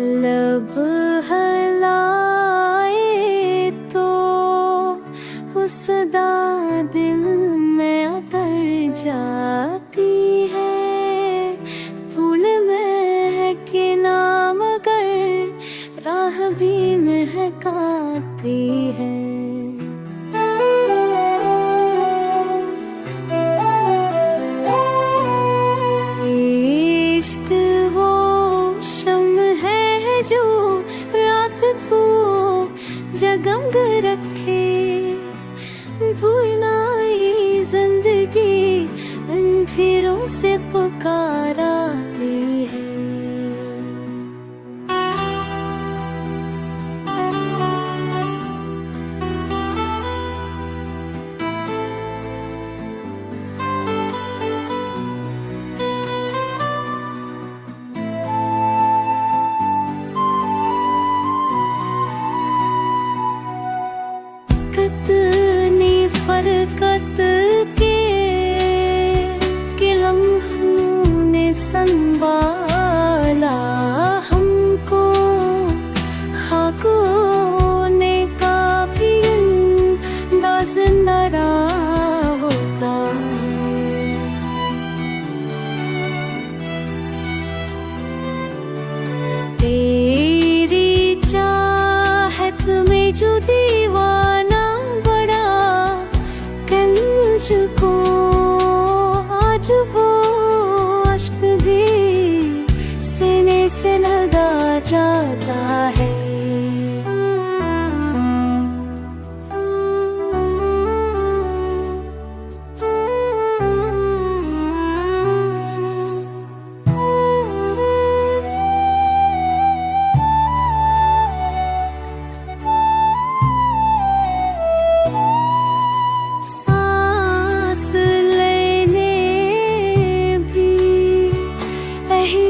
लब हलाए तो उसदा दिल में उतर जाती है। फूल महके ना मगर राह भी महकाती है। इश्क वो शम्म है जो रात को जगमग रखे। भूलना ये जिंदगी अंधेरों से पुकाराती है। कितनी फरकत के लम्हों ने संभाला हमको। खाकों ने का भी अंदाज नरा होता है। तेरी चाहत में जो दीवाना को आज वो अश्क भी सीने से लगा जाता है।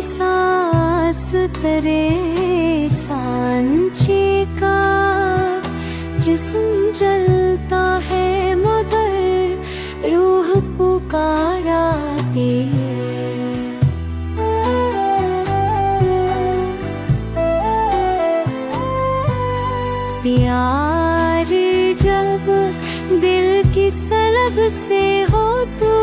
सांस तेरे सांचे का जिस्म जलता है मगर रूह पुकाराती है। प्यार जब दिल की सलब से हो तो